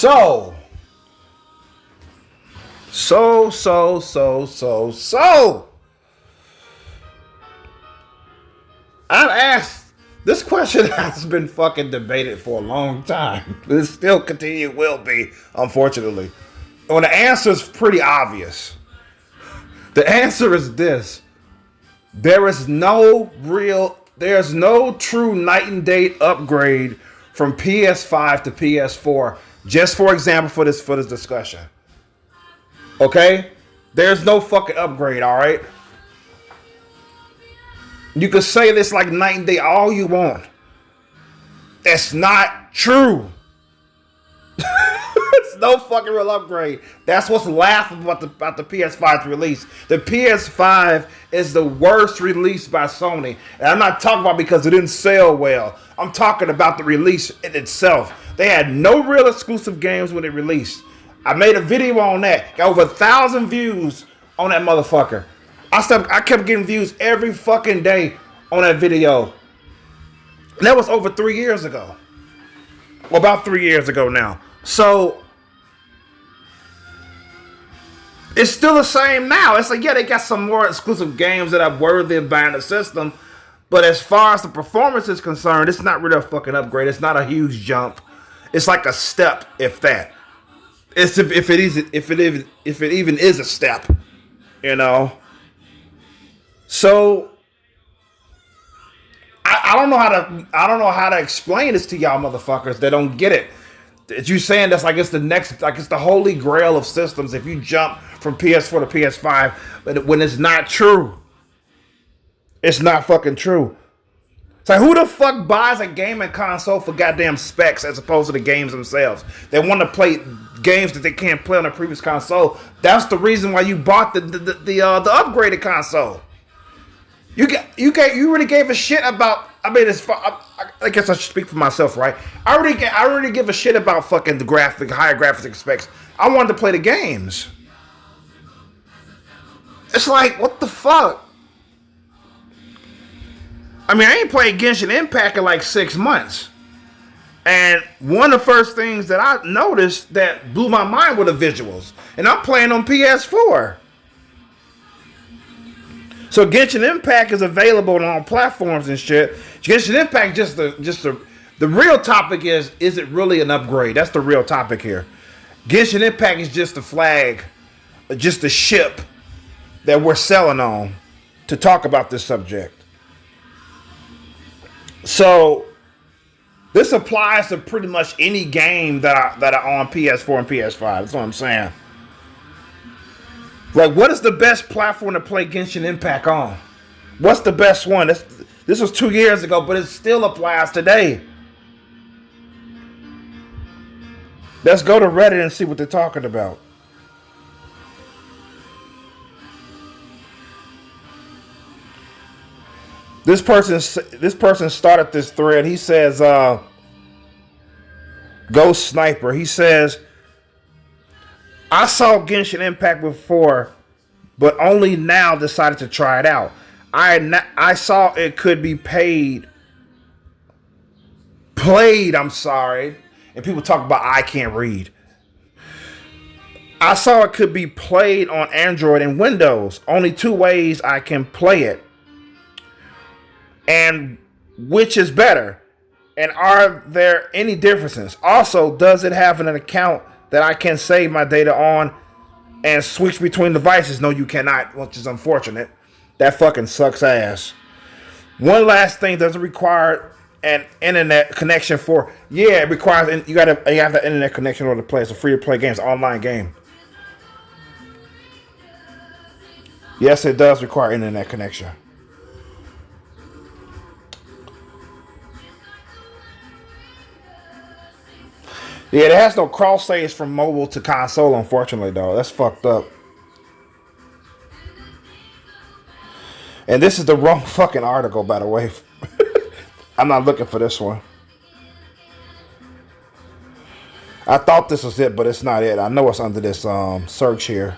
So, so. I've asked, this question has been fucking debated for a long time. It still will be, unfortunately. Well, the answer is pretty obvious. The answer is this. There's no true night and day upgrade from PS5 to PS4. Just for example, for this discussion. Okay? There's no fucking upgrade, alright? You can say this like night and day all you want. That's not true. It's no fucking real upgrade. That's what's laughable about the PS5's release. The PS5 is the worst release by Sony. And I'm not talking about because it didn't sell well. I'm talking about the release in itself. They had no real exclusive games when it released. I made a video on that. Got over 1,000 views on that motherfucker. I kept getting views every fucking day on that video. And that was over 3 years ago. Well, about 3 years ago now. So, it's still the same now. It's like, yeah, they got some more exclusive games that are worthy of buying the system. But as far as the performance is concerned, it's not really a fucking upgrade. It's not a huge jump. It's like a step, if that. It's if it even is a step, you know. So I don't know how to explain this to y'all motherfuckers that don't get it. That you saying that's like it's the holy grail of systems if you jump from PS4 to PS5, but when it's not true. It's not fucking true. It's like, who the fuck buys a gaming console for goddamn specs as opposed to the games themselves? They want to play games that they can't play on the previous console. That's the reason why you bought the upgraded console. You really gave a shit about. I mean, I guess I should speak for myself, right? I already give a shit about fucking the higher graphics specs. I wanted to play the games. It's like, what the fuck? I mean, I ain't played Genshin Impact in like 6 months. And one of the first things that I noticed that blew my mind were the visuals. And I'm playing on PS4. So Genshin Impact is available on all platforms and shit. Genshin Impact, the real topic is it really an upgrade? That's the real topic here. Genshin Impact is just a flag, just a ship that we're selling on to talk about this subject. So this applies to pretty much any game that are on PS4 and PS5. That's what I'm saying. Like, what is the best platform to play Genshin Impact on? What's the best one? This was 2 years ago, but it still applies today. Let's go to Reddit and see what they're talking about. This person started this thread. He says, Ghost Sniper. He says, I saw Genshin Impact before, but only now decided to try it out. I saw it could be played. I'm sorry. And people talk about I can't read. I saw it could be played on Android and Windows. Only 2 ways I can play it. And which is better? And are there any differences? Also, does it have an account that I can save my data on and switch between devices? No, you cannot, which is unfortunate. That fucking sucks ass. One last thing, does it require an internet connection for? Yeah, it requires. You have the internet connection in order to play. It's a free to play game. It's an online game. Yes, it does require internet connection. Yeah, it has no cross saves from mobile to console, unfortunately, though. That's fucked up. And this is the wrong fucking article, by the way. I'm not looking for this one. I thought this was it, but it's not it. I know it's under this search here.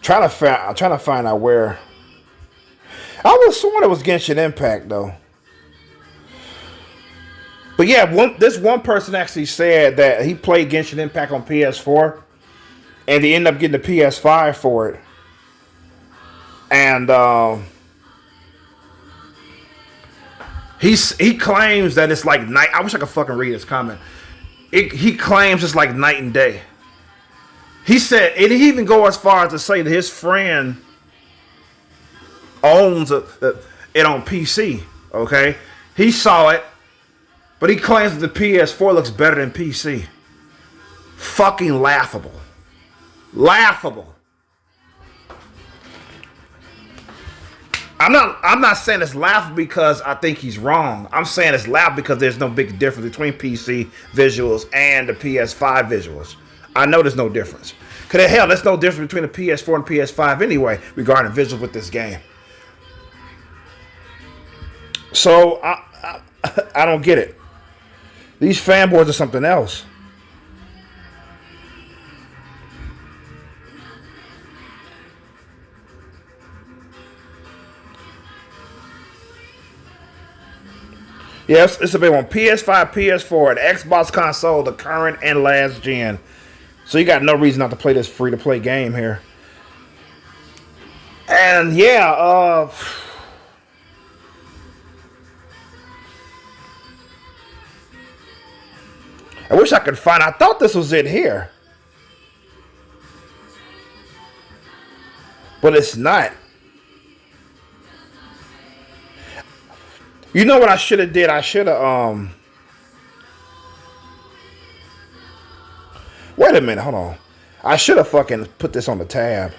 I'm trying to find out where. I was sworn it was Genshin Impact though. But yeah, this one person actually said that he played Genshin Impact on PS4, and he ended up getting the PS5 for it. And he claims that it's like night. I wish I could fucking read his comment. He claims it's like night and day. He said, and he even go as far as to say that his friend owns it on PC. Okay, he saw it. But he claims that the PS4 looks better than PC. Fucking laughable. Laughable. I'm not saying it's laughable because I think he's wrong. I'm saying it's laughable because there's no big difference between PC visuals and the PS5 visuals. I know there's no difference. Because hell, there's no difference between the PS4 and PS5 anyway regarding visuals with this game. So I don't get it. These fanboys are something else. Yes, it's available on PS5, PS4, and Xbox console, the current and last gen. So you got no reason not to play this free-to-play game here. And yeah, I wish I could find. I thought this was it here, but it's not. You know what I should have did? I should have Wait a minute, hold on. I should have fucking put this on the tab.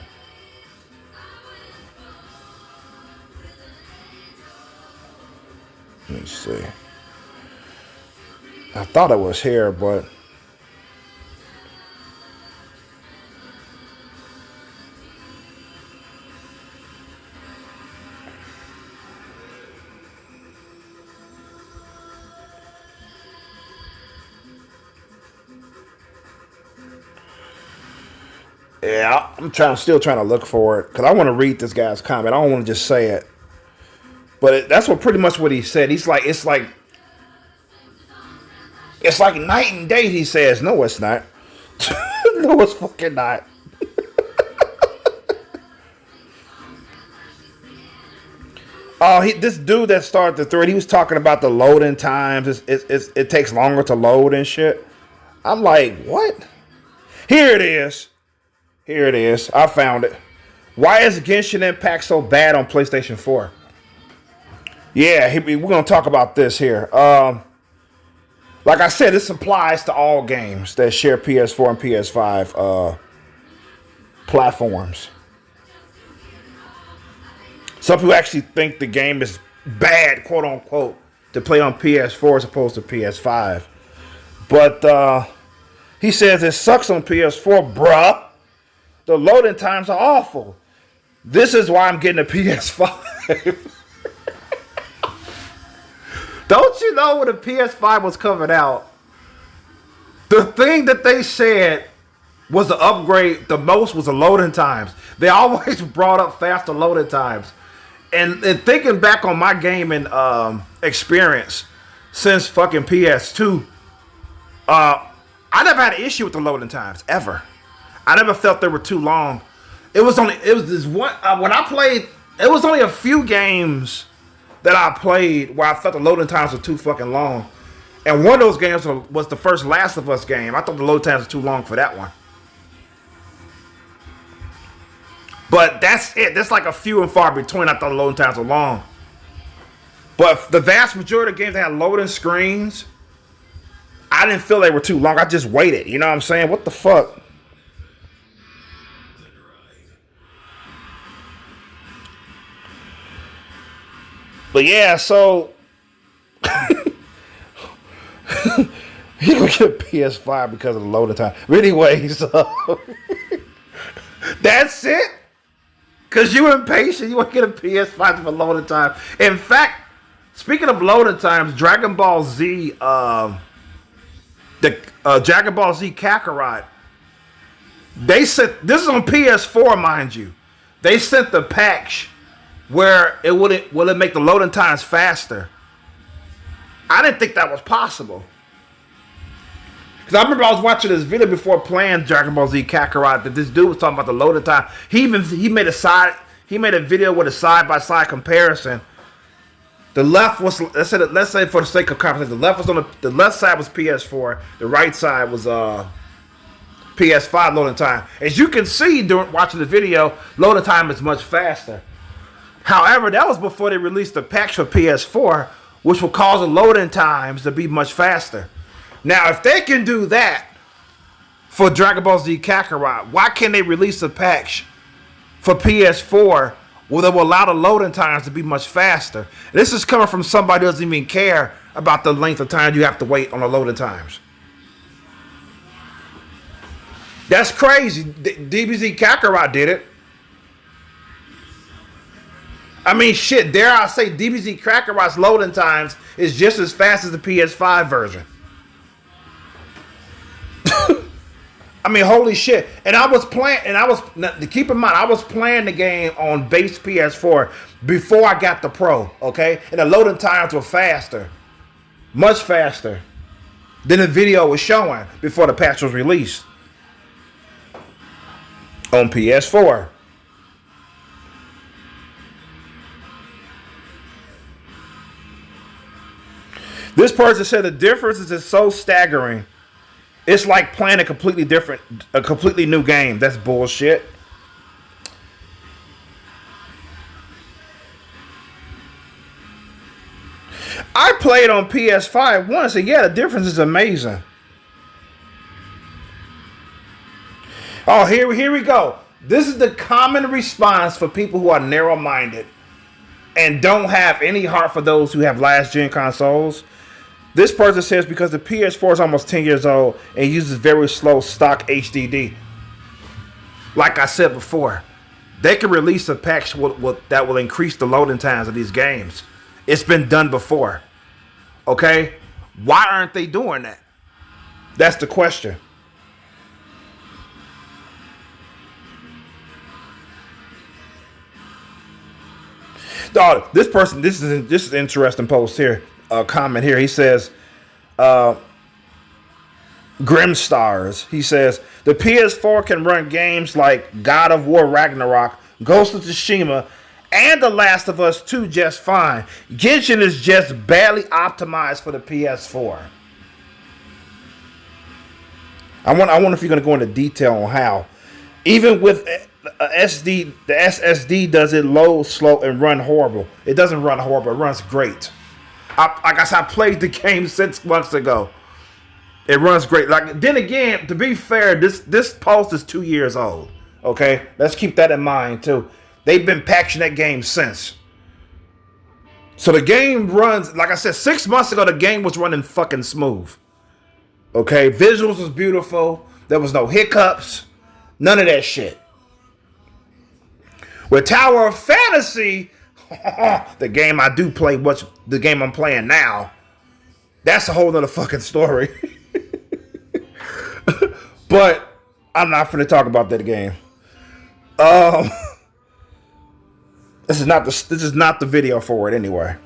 Let me see. I thought it was here, but yeah, still trying to look for it because I want to read this guy's comment. I don't want to just say it, but that's pretty much what he said. He's like, it's like night and day, he says. No, it's not. No, it's fucking not. This dude that started the thread, he was talking about the loading times. It takes longer to load and shit. I'm like, what? Here it is. Here it is. I found it. Why is Genshin Impact so bad on PlayStation 4? Yeah, we're going to talk about this here. Like I said, this applies to all games that share PS4 and PS5 platforms. Some people actually think the game is bad, quote unquote, to play on PS4 as opposed to PS5. But he says it sucks on PS4, bruh. The loading times are awful. This is why I'm getting a PS5. Don't you know when the PS5 was coming out, the thing that they said was the upgrade, the most was the loading times. They always brought up faster loading times. And thinking back on my gaming experience since fucking PS2, I never had an issue with the loading times, ever. I never felt they were too long. It was this one, when I played, it was only a few games that I played where I felt the loading times were too fucking long. And one of those games was the first Last of Us game. I thought the load times were too long for that one. But that's it. That's like a few and far between. I thought the loading times were long. But the vast majority of games that had loading screens, I didn't feel they were too long. I just waited. You know what I'm saying? What the fuck? But yeah, so he gonna get a PS5 because of the loading time. But anyway, so that's it. Cause you impatient, you want to get a PS5 for loading time. In fact, speaking of loading times, Dragon Ball Z, Dragon Ball Z Kakarot They sent, this is on PS4, mind you. They sent the patch where it will it make the loading times faster. I didn't think that was possible. Because I remember I was watching this video before playing Dragon Ball Z Kakarot that this dude was talking about the loading time. He made a video with a side-by-side comparison. The left was, let's say for the sake of conversation, the left side was PS4, the right side was PS5 loading time. As you can see during watching the video, loading time is much faster. However, that was before they released the patch for PS4, which will cause the loading times to be much faster. Now, if they can do that for Dragon Ball Z Kakarot, why can't they release a patch for PS4 where they will allow the loading times to be much faster? This is coming from somebody who doesn't even care about the length of time you have to wait on the loading times. That's crazy. DBZ Kakarot did it. I mean, shit, dare I say DBZ Kakarot's loading times is just as fast as the PS5 version. I mean, holy shit. And I was playing, keep in mind, I was playing the game on base PS4 before I got the Pro, okay? And the loading times were faster. Much faster than the video was showing before the patch was released. On PS4. This person said the difference is just so staggering. It's like playing a completely new game. That's bullshit. I played on PS5 once, and yeah, the difference is amazing. Oh, here we go. This is the common response for people who are narrow-minded and don't have any heart for those who have last-gen consoles. This person says because the PS4 is almost 10 years old and uses very slow stock HDD. Like I said before, they can release a patch that will increase the loading times of these games. It's been done before. Okay? Why aren't they doing that? That's the question. Oh, this person, this is an interesting post here. Comment here. He says, Grimstars. He says, the PS4 can run games like God of War Ragnarok, Ghost of Tsushima, and The Last of Us 2 just fine. Genshin is just badly optimized for the PS4. I wonder if you're going to go into detail on how. Even with SD, the SSD does it load slow and run horrible. It doesn't run horrible. It runs great. Like I said, I played the game 6 months ago. It runs great. Like, then again, to be fair, this post is 2 years old. Okay, let's keep that in mind too. They've been patching that game since. So the game runs, like I said, 6 months ago, the game was running fucking smooth. Okay, visuals was beautiful. There was no hiccups. None of that shit. With Tower of Fantasy, the game I do play, the game I'm playing now, that's a whole nother fucking story. But I'm not finna talk about that game. This is not the video for it anyway.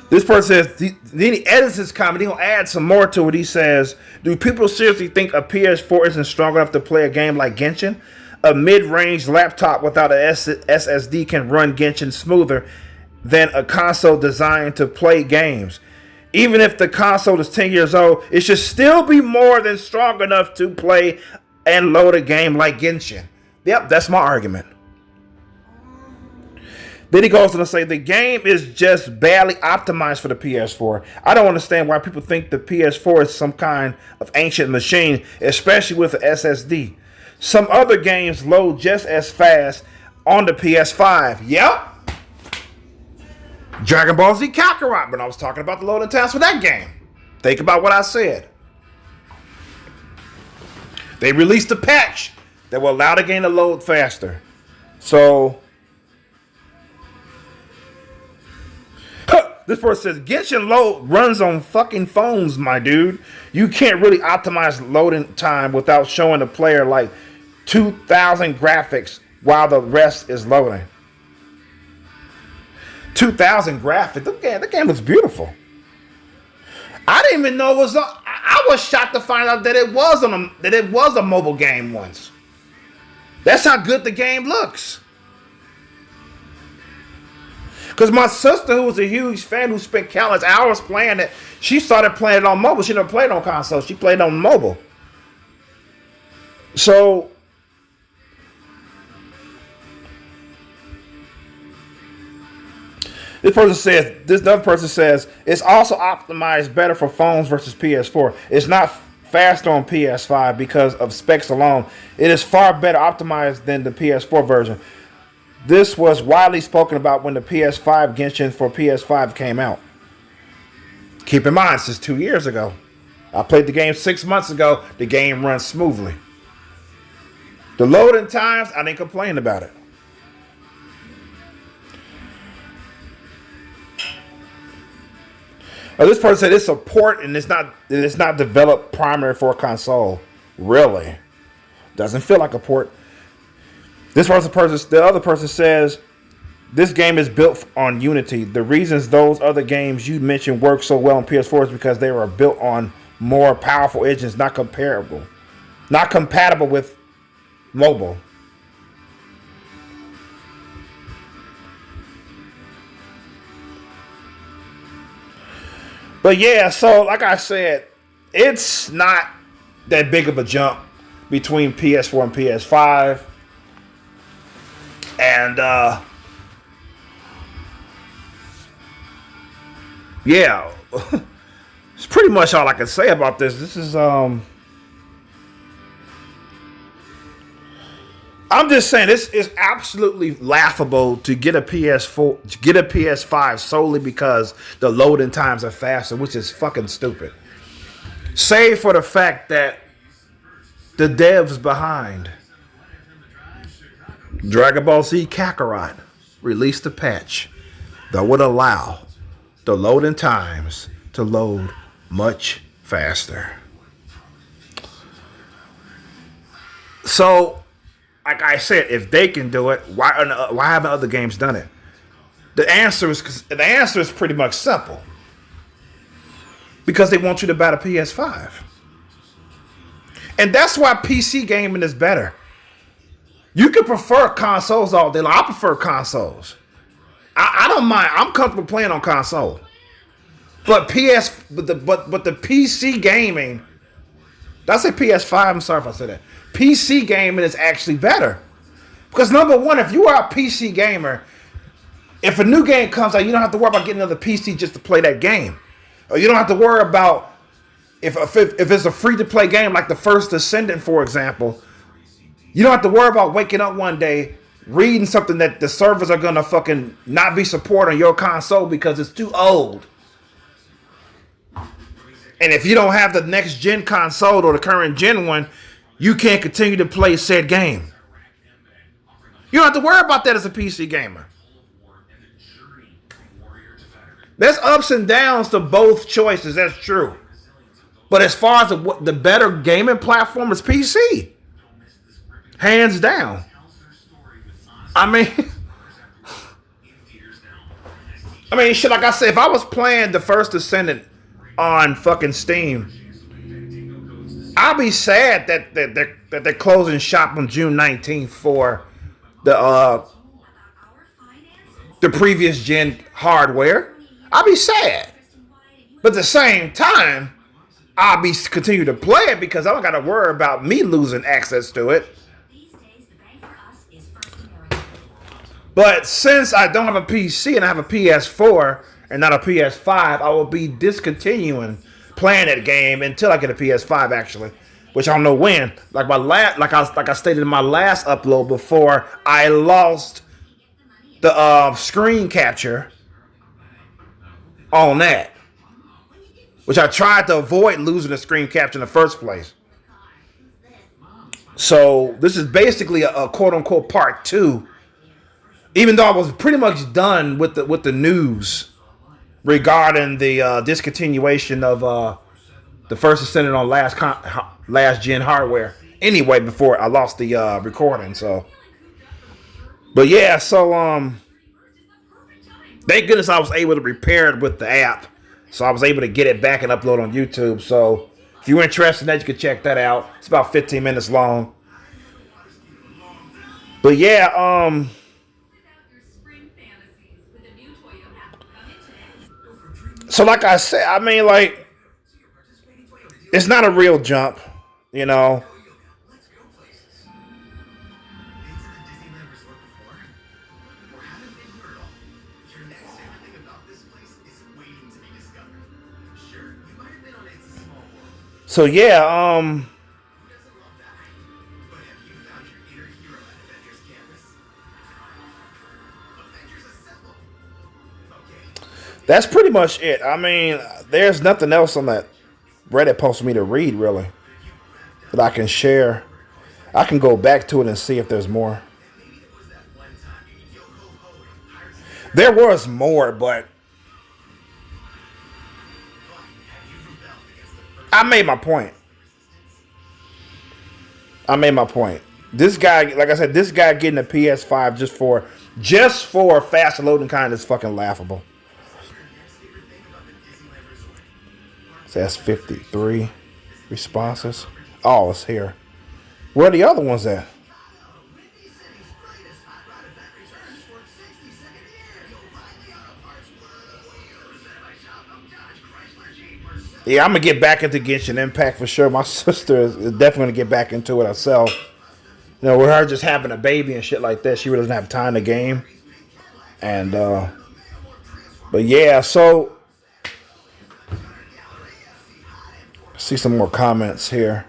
This person says, then he edits his comment. He'll add some more to it. He says, do people seriously think a PS4 isn't strong enough to play a game like Genshin? A mid-range laptop without a SSD can run Genshin smoother than a console designed to play games. Even if the console is 10 years old, it should still be more than strong enough to play and load a game like Genshin. Yep, that's my argument. Then he goes on to say the game is just badly optimized for the PS4. I don't understand why people think the PS4 is some kind of ancient machine, especially with the SSD. Some other games load just as fast on the PS5. Yep. Dragon Ball Z Kakarot, but I was talking about the loading times for that game. Think about what I said. They released a patch that will allow the game to load faster. So, This person says Genshin load runs on fucking phones, my dude. You can't really optimize loading time without showing the player like 2,000 graphics while the rest is loading. 2,000 graphics. The game looks beautiful. I didn't even know it was. I was shocked to find out that it was a mobile game once. That's how good the game looks. Because my sister, who was a huge fan, who spent countless hours playing it, she started playing it on mobile. She never played it on console. She played it on mobile. So, this other person says, it's also optimized better for phones versus PS4. It's not faster on PS5 because of specs alone. It is far better optimized than the PS4 version. This was widely spoken about when the PS5 Genshin for PS5 came out. Keep in mind, since 2 years ago. I played the game 6 months ago. The game runs smoothly. The loading times, I didn't complain about it. This person said it's a port and it's not developed primarily for a console. Really? Doesn't feel like a port. The other person says this game is built on Unity. The reasons those other games you mentioned work so well on PS4 is because they were built on more powerful engines, not compatible with mobile. But yeah, so like I said, it's not that big of a jump between PS4 and PS5. And yeah, it's pretty much all I can say about this. This is I'm just saying this is absolutely laughable to get a PS5 solely because the loading times are faster, which is fucking stupid. Save for the fact that the devs behind Dragon Ball Z Kakarot released a patch that would allow the loading times to load much faster. So, like I said, if they can do it, why haven't other games done it? The answer is pretty much simple. Because they want you to buy the PS5. And that's why PC gaming is better. You can prefer consoles all day long. I prefer consoles. I don't mind. I'm comfortable playing on console. But the PC gaming, did I say PS5? I'm sorry if I said that. PC gaming is actually better. Because number one, if you are a PC gamer, if a new game comes out, you don't have to worry about getting another PC just to play that game. Or you don't have to worry about if it's a free-to-play game like the First Ascendant, for example. You don't have to worry about waking up one day, reading something that the servers are going to fucking not be supporting your console because it's too old. And if you don't have the next gen console or the current gen one, you can't continue to play said game. You don't have to worry about that as a PC gamer. There's ups and downs to both choices, that's true. But as far as the better gaming platform is PC. Hands down. I mean, shit, like I said, if I was playing the First Ascendant on fucking Steam, I'll be sad that they're closing shop on June 19th for the previous gen hardware. I'll be sad. But at the same time, I'll be continue to play it because I don't got to worry about me losing access to it. But since I don't have a PC and I have a PS4 and not a PS5, I will be discontinuing playing that game until I get a PS5, actually, which I don't know when. Like I stated in my last upload before, I lost the screen capture on that, which I tried to avoid losing the screen capture in the first place. So this is basically a quote unquote part 2. Even though I was pretty much done with the news regarding the discontinuation of the first Ascendant on last gen hardware. Anyway, before I lost the recording, so. But yeah, so thank goodness I was able to repair it with the app, so I was able to get it back and upload on YouTube. So if you're interested in that, you can check that out. It's about 15 minutes long. But yeah, so like I said, I mean, like, it's not a real jump, you know. So yeah, that's pretty much it. I mean, there's nothing else on that Reddit post for me to read, really, that I can share. I can go back to it and see if there's more. There was more, but I made my point. This guy, like I said, this guy getting a PS5 just for faster loading time is fucking laughable. So that's 53 responses. Oh, it's here. Where are the other ones at? Yeah, I'm gonna get back into Genshin Impact for sure. My sister is definitely gonna get back into it herself. You know, with her just having a baby and shit like that, she really doesn't have time to game. And but yeah, so see some more comments here.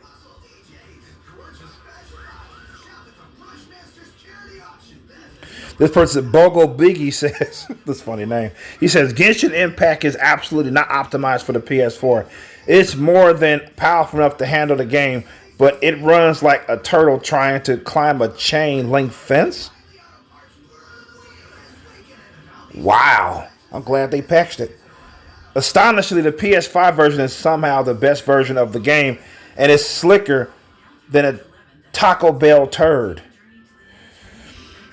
This person, Bogo Biggie, says, this funny name. He says, Genshin Impact is absolutely not optimized for the PS4. It's more than powerful enough to handle the game, but it runs like a turtle trying to climb a chain link fence. Wow. I'm glad they patched it. Astonishingly, the PS5 version is somehow the best version of the game, and it's slicker than a Taco Bell turd.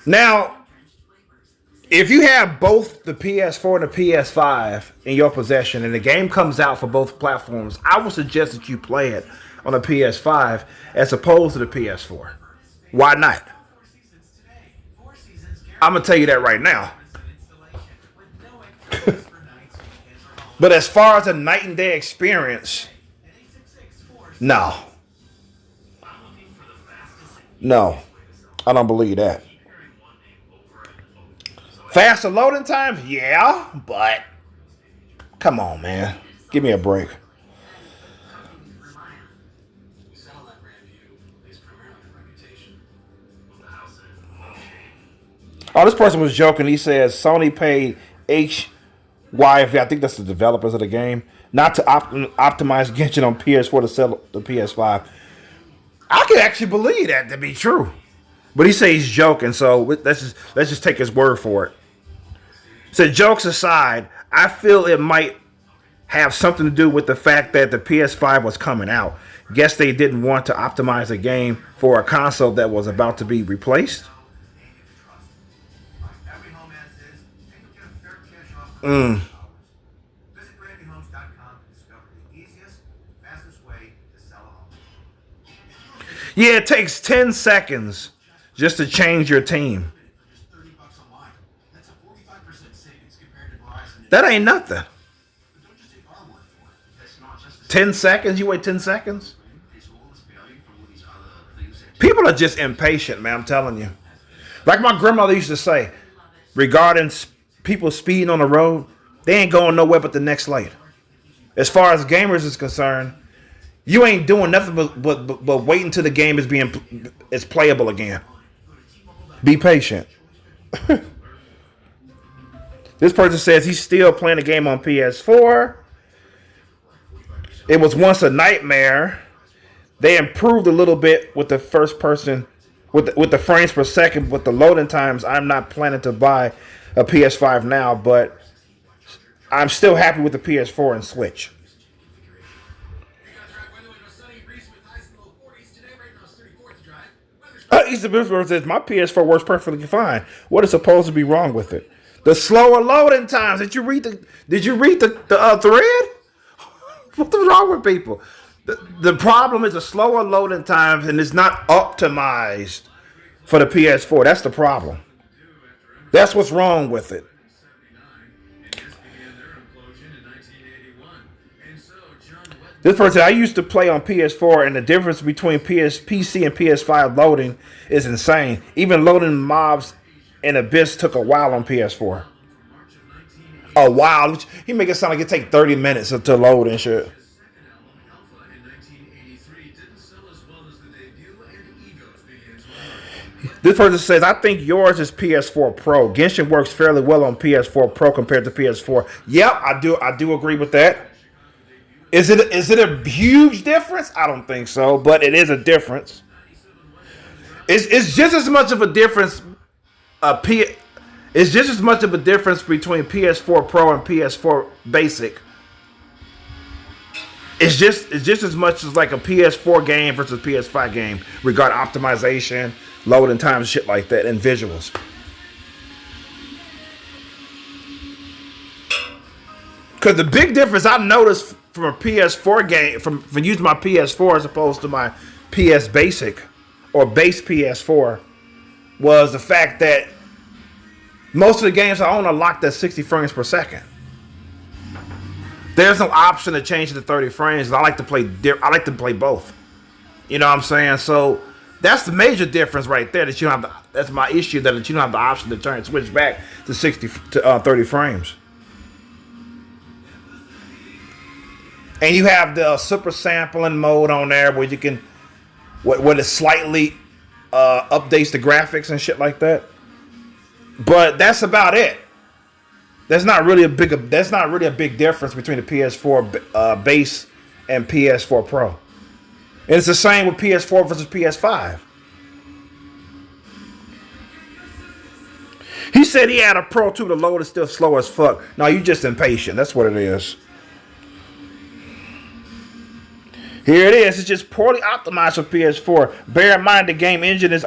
Now, if you have both the PS4 and the PS5 in your possession and the game comes out for both platforms, I would suggest that you play it on the PS5 as opposed to the PS4. Why not? I'm going to tell you that right now. But as far as a night and day experience, no. No. I don't believe that. Faster loading times? Yeah, but come on, man. Give me a break. Oh, this person was joking. He says Sony paid HYV, I think that's the developers of the game, not to optimize Genshin on PS4 to sell the PS5. I could actually believe that to be true. But he says he's joking, so let's just take his word for it. So jokes aside, I feel it might have something to do with the fact that the PS5 was coming out. Guess they didn't want to optimize the game for a console that was about to be replaced. Yeah, it takes 10 seconds just to change your team. That ain't nothing. 10 seconds? You wait 10 seconds? People are just impatient, man, I'm telling you. Like my grandmother used to say, regarding people speeding on the road, they ain't going nowhere but the next light. As far as gamers is concerned, you ain't doing nothing but waiting until the game is playable again. Be patient. This person says he's still playing the game on PS4. It was once a nightmare. They improved a little bit with the first person, with the frames per second, with the loading times. I'm not planning to buy a PS5 now, but I'm still happy with the PS4 and Switch. East of Pittsburgh says my PS4 works perfectly fine. What is supposed to be wrong with it? The slower loading times. Did you read the thread? What's wrong with people? The problem is the slower loading times, and it's not optimized for the PS4. That's the problem. That's what's wrong with it. This person, I used to play on PS4, and the difference between PC and PS5 loading is insane. Even loading mobs in Abyss took a while on PS4. A while. He make it sound like it take 30 minutes to load and shit. This person says, I think yours is PS4 Pro. Genshin works fairly well on PS4 Pro compared to PS4. Yep, I do agree with that. Is it a huge difference? I don't think so, but it is a difference. It's just as much of a difference. It's just as much of a difference between PS4 Pro and PS4 Basic. It's just as much as like a PS4 game versus PS5 game regarding optimization, loading times, shit like that, and visuals. Because the big difference I noticed from a PS4 game, from using my PS4 as opposed to my PS Basic or base PS4, was the fact that most of the games I own are locked at 60 frames per second. There's no option to change it to 30 frames. I like to play both. You know what I'm saying? So that's the major difference right there. That's my issue, that you don't have the option to switch back to 30 frames. And you have the super sampling mode on there where you can, where it slightly updates the graphics and shit like that. But that's about it. That's not really a big difference between the PS4 base and PS4 Pro. And it's the same with PS4 versus PS5. He said he had a Pro 2, the load is still slow as fuck. No, you just impatient. That's what it is. Here it is. It's just poorly optimized for PS4. Bear in mind the game engine is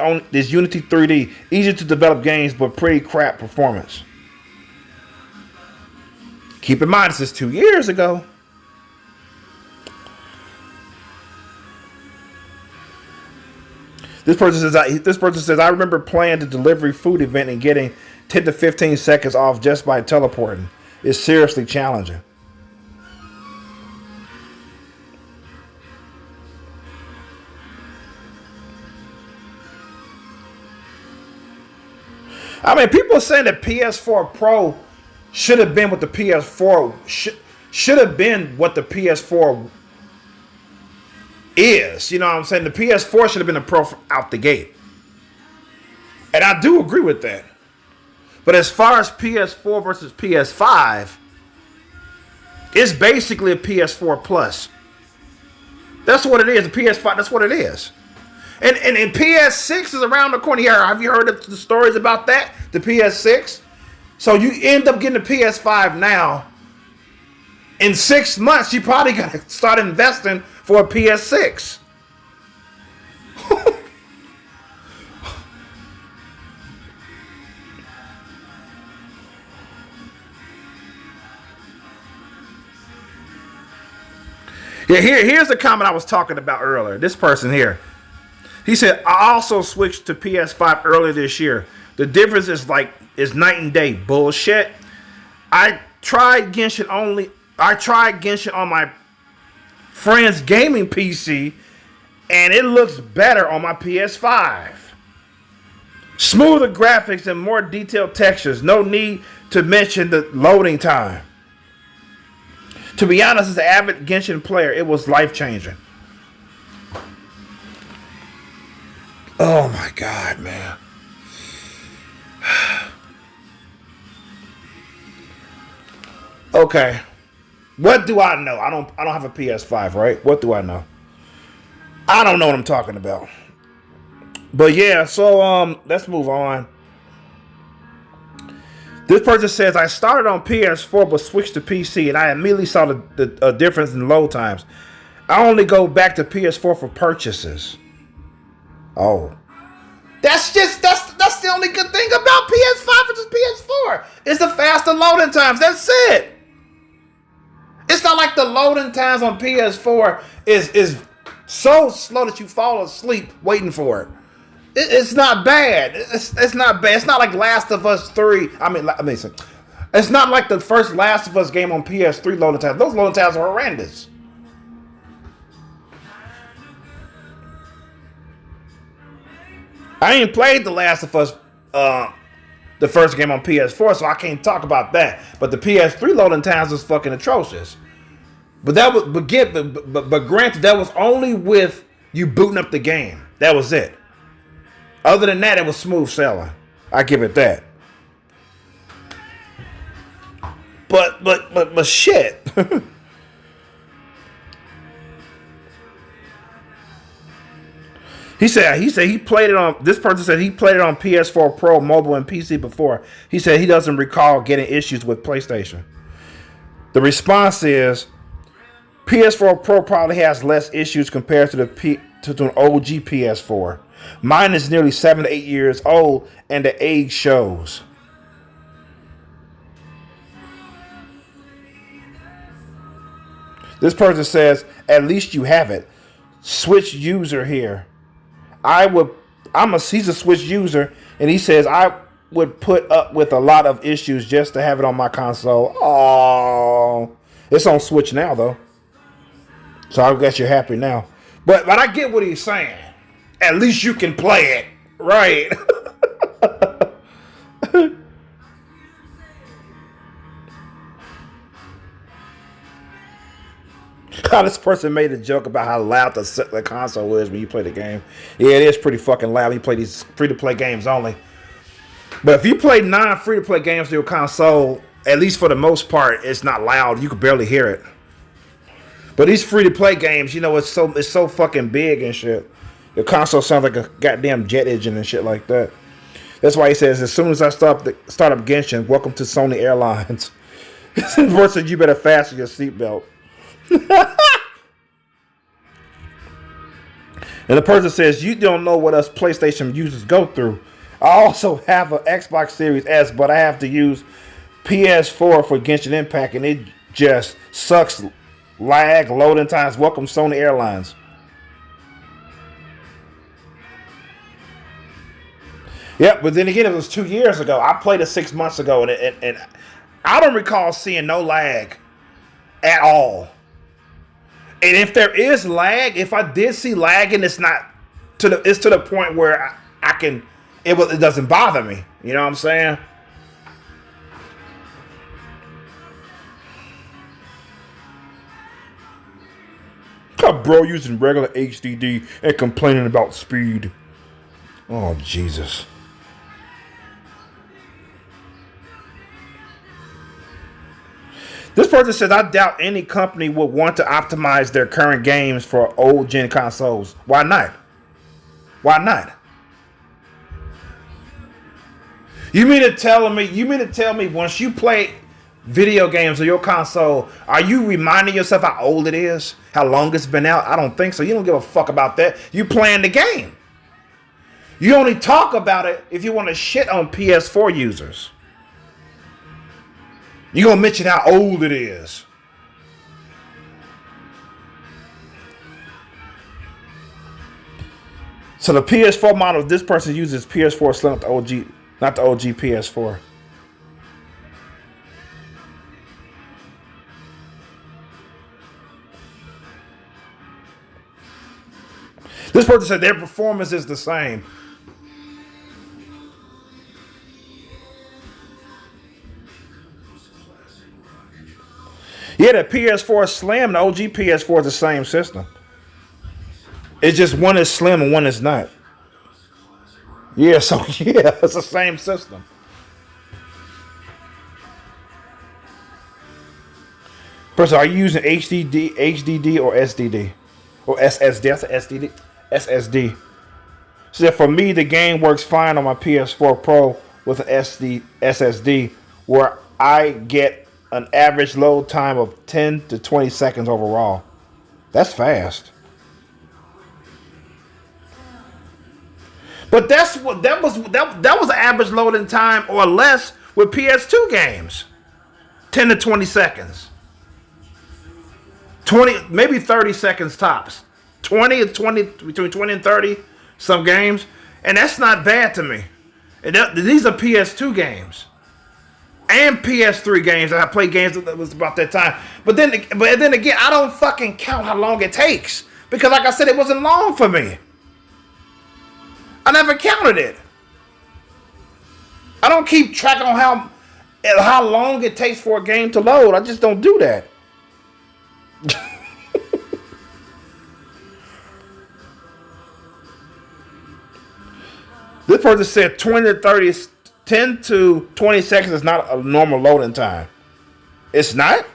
Unity 3D. Easy to develop games, but pretty crap performance. Keep in mind, this is 2 years ago. This person says, I remember playing the delivery food event and getting 10 to 15 seconds off just by teleporting. It's seriously challenging. I mean, people are saying that PS4 Pro should have been what the PS4 should have been what the PS4 is. You know what I'm saying? The PS4 should have been a Pro out the gate. And I do agree with that. But as far as PS4 versus PS5, it's basically a PS4 Plus. That's what it is. The PS5, that's what it is. And PS6 is around the corner here. Have you heard of the stories about that? The PS6? So you end up getting the PS5 now. In 6 months, you probably got to start investing for a PS6. Yeah, here's the comment I was talking about earlier. This person here. He said, I also switched to PS5 earlier this year. The difference is night and day. Bullshit. I tried Genshin on my friend's gaming PC, and it looks better on my PS5. Smoother graphics and more detailed textures. No need to mention the loading time. To be honest, as an avid Genshin player, it was life-changing. Oh my God, man. Okay. What do I know? I don't have a PS5, right? What do I know? I don't know what I'm talking about. But yeah, so let's move on. This person says, I started on PS4 but switched to PC and I immediately saw the difference in load times. I only go back to PS4 for purchases. Oh. That's the only good thing about PS5 versus PS4. It's the faster loading times. That's it. It's not like the loading times on PS4 is so slow that you fall asleep waiting for it. It's not bad. It's not bad. It's not like Last of Us 3. It's not like the first Last of Us game on PS3 loading times. Those loading times are horrendous. I ain't played the Last of Us, the first game on PS4, so I can't talk about that. But the PS3 loading times was fucking atrocious. But granted, that was only with you booting up the game. That was it. Other than that, it was smooth sailing. I give it that. But shit. He said he played it on. This person said he played it on PS4 Pro, mobile, and PC before. He said he doesn't recall getting issues with PlayStation. The response is PS4 Pro probably has less issues compared to an OG PS4. Mine is nearly 7 to 8 years old, and the age shows. This person says, at least you have it. Switch user here. He's a Switch user, and he says I would put up with a lot of issues just to have it on my console. Oh, it's on Switch now though, so I guess you're happy now. But I get what he's saying. At least you can play it, right? This person made a joke about how loud the console is when you play the game. Yeah, it is pretty fucking loud. You play these free-to-play games only. But if you play non-free-to-play games to your console, at least for the most part, it's not loud. You can barely hear it. But these free-to-play games, you know, it's so fucking big and shit. Your console sounds like a goddamn jet engine and shit like that. That's why he says, as soon as I start up Genshin, welcome to Sony Airlines. This person, you better fasten your seatbelt. And the person says, you don't know what us PlayStation users go through. I also have an Xbox Series S, but I have to use PS4 for Genshin Impact, and it just sucks. Lag, loading times. Welcome, Sony Airlines. Yep, but then again, it was 2 years ago. I played it 6 months ago, and I don't recall seeing no lag at all. And if there is lag, if I did see lag, and it's to the point where it doesn't bother me. You know what I'm saying? Got bro using regular HDD and complaining about speed. Oh Jesus. This person says, I doubt any company would want to optimize their current games for old gen consoles. Why not? Why not? You mean to tell me once you play video games on your console, are you reminding yourself how old it is? How long it's been out? I don't think so. You don't give a fuck about that. You playing the game. You only talk about it if you want to shit on PS4 users. You're going to mention how old it is. So the PS4 model this person uses PS4 Slim, not the OG PS4. This person said their performance is the same. Yeah, the PS4 Slim, the OG PS4 is the same system. It's just one is slim and one is not. Yeah, so yeah, it's the same system. Person, are you using HDD or SDD? Or SSD? That's SSD. SSD. So for me, the game works fine on my PS4 Pro with an SSD. where I get an average load time of 10 to 20 seconds overall. That's fast. But that was average loading time or less with PS2 games. 10 to 20 seconds. 20, maybe 30 seconds tops. 20 between 20 and 30 some games, and that's not bad to me. And these are PS2 games and PS3 games. I played games that was about that time. But then again, I don't fucking count how long it takes because, like I said, it wasn't long for me. I never counted it. I don't keep track on how long it takes for a game to load. I just don't do that. This person said 10 to 20 seconds is not a normal loading time. It's not?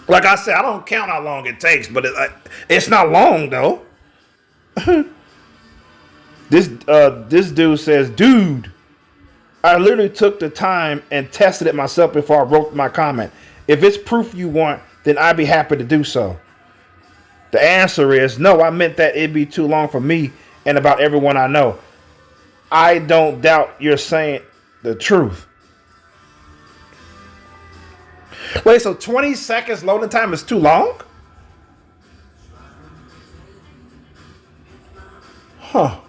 Like I said, I don't count how long it takes, but it's not long though. This dude says, dude, I literally took the time and tested it myself before I wrote my comment. If it's proof you want, then I'd be happy to do so. The answer is no, I meant that it'd be too long for me and about everyone I know. I don't doubt you're saying the truth. Wait, so 20 seconds loading time is too long? Huh.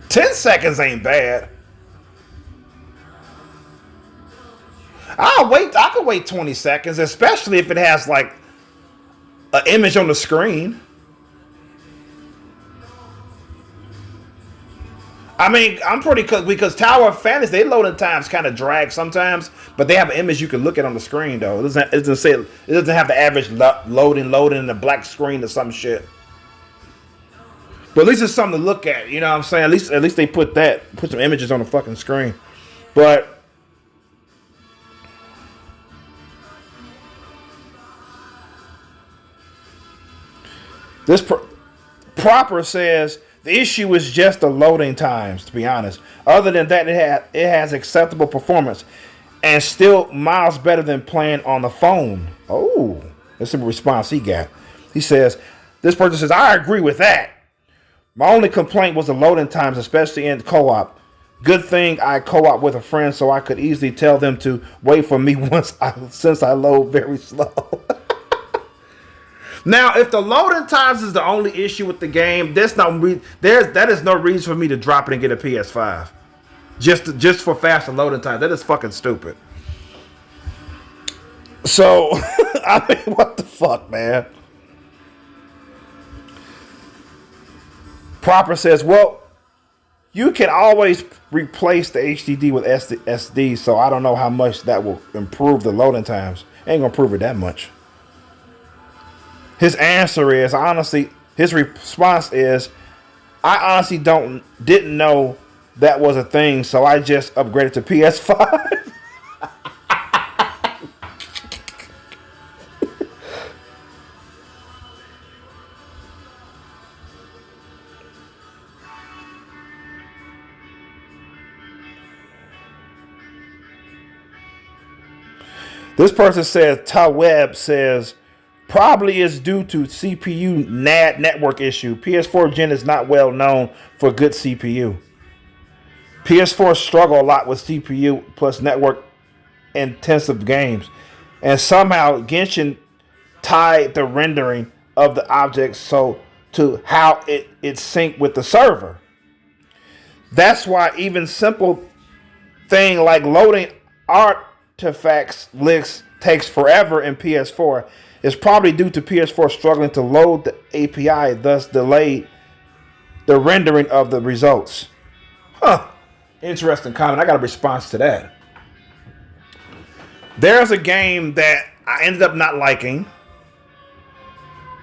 Ten seconds ain't bad. I could wait 20 seconds, especially if it has like an image on the screen. I mean, I'm pretty because Tower of Fantasy, they loading times kind of drag sometimes, but they have an image you can look at on the screen though. It doesn't have the average loading in the black screen or some shit. But at least it's something to look at, you know what I'm saying? At least they put some images on the fucking screen. But this proper says the issue is just the loading times, to be honest. Other than that, it has acceptable performance and still miles better than playing on the phone. Oh, that's the response he got. He says, this person says, I agree with that. My only complaint was the loading times, especially in co-op. Good thing I co-op with a friend so I could easily tell them to wait for me since I load very slow. Now, if the loading times is the only issue with the game, that is no reason for me to drop it and get a PS5. Just for faster loading time. That is fucking stupid. So, I mean, what the fuck, man? Proper says, well, you can always replace the HDD with SD, so I don't know how much that will improve the loading times. Ain't gonna improve it that much. His answer is, his response is, I honestly didn't know that was a thing, so I just upgraded to PS5. This person says, Taweb says, probably is due to CPU NAD network issue. PS4 Gen is not well known for good CPU. PS4 struggle a lot with CPU plus network intensive games. And somehow Genshin tied the rendering of the objects to how it synced with the server. That's why even simple thing like loading artifacts lists takes forever in PS4. It's probably due to PS4 struggling to load the API, thus delayed the rendering of the results. Huh. Interesting comment. I got a response to that. There's a game that I ended up not liking.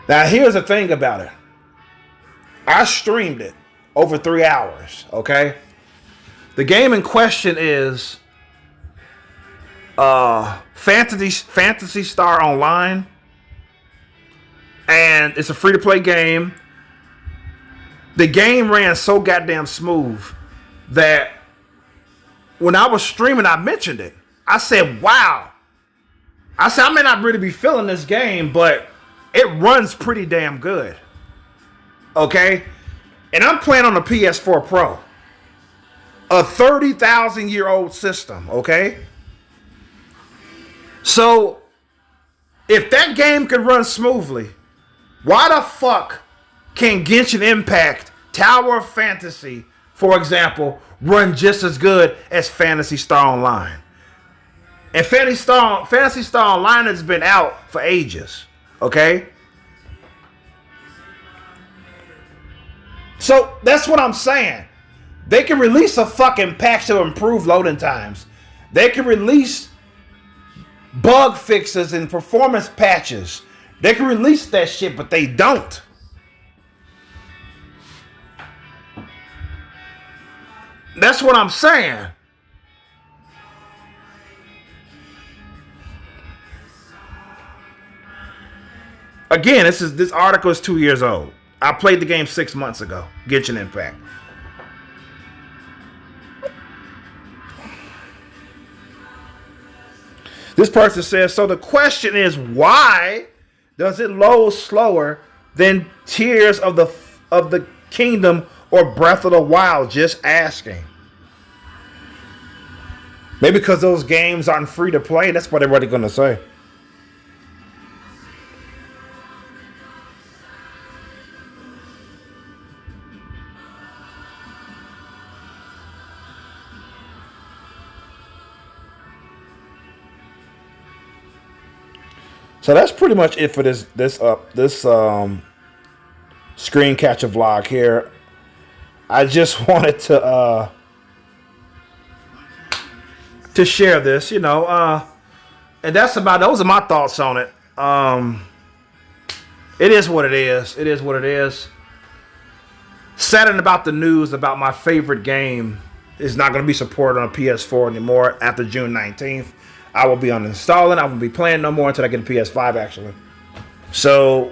Now, here's the thing about it. I streamed it over 3 hours, okay? The game in question is Fantasy Star Online, and it's a free-to-play game. The game ran so goddamn smooth that when I was streaming, I mentioned it. I said, wow. I said, I may not really be feeling this game, but it runs pretty damn good. Okay? And I'm playing on the PS4 Pro. A 30,000-year-old system, okay? So, if that game could run smoothly, why the fuck can Genshin Impact, Tower of Fantasy, for example, run just as good as Phantasy Star Online? And Phantasy Star Online has been out for ages, okay? So that's what I'm saying. They can release a fucking patch to improve loading times. They can release bug fixes and performance patches. They can release that shit, but they don't. That's what I'm saying. Again, this article is 2 years old. I played the game 6 months ago. Genshin Impact. This person says, so the question is, why does it load slower than Tears of the Kingdom or Breath of the Wild? Just asking. Maybe because those games aren't free to play. That's what everybody's going to say. So that's pretty much it for this screen catcher vlog here. I just wanted to share this, you know, and those are my thoughts on it. It is what it is. It is what it is. Saddened about the news about my favorite game is not going to be supported on PS4 anymore after June 19th. I will be uninstalling. I won't be playing no more until I get a PS5, actually. So,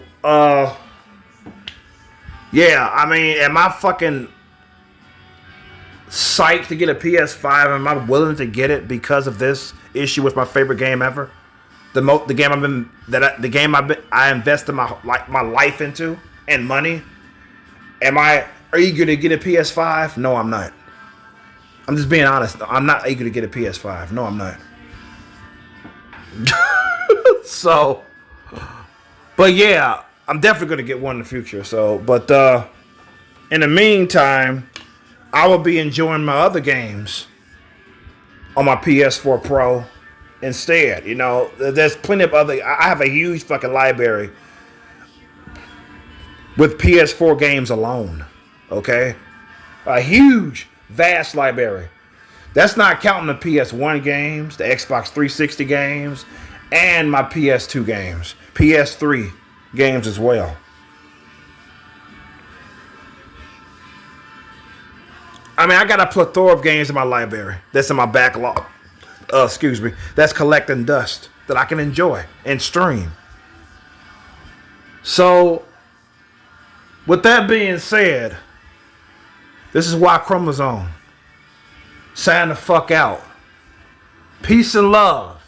yeah, I mean, am I fucking psyched to get a PS5? Am I willing to get it because of this issue with my favorite game ever? The game I invested my life into and money. Am I eager to get a PS5? No, I'm not. I'm just being honest. I'm not eager to get a PS5. No, I'm not. So, but yeah, I'm definitely going to get one in the future. So, but in the meantime, I will be enjoying my other games on my PS4 Pro instead. You know, there's plenty of other. I have a huge fucking library with PS4 games alone. Okay, a huge, vast library. That's not counting the PS1 games, the Xbox 360 games, and my PS2 games. PS3 games as well. I mean, I got a plethora of games in my library that's in my backlog. That's collecting dust that I can enjoy and stream. So, with that being said, this is why Chromosome. Sign the fuck out. Peace and love.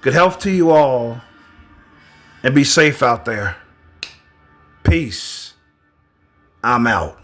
Good health to you all. And be safe out there. Peace. I'm out.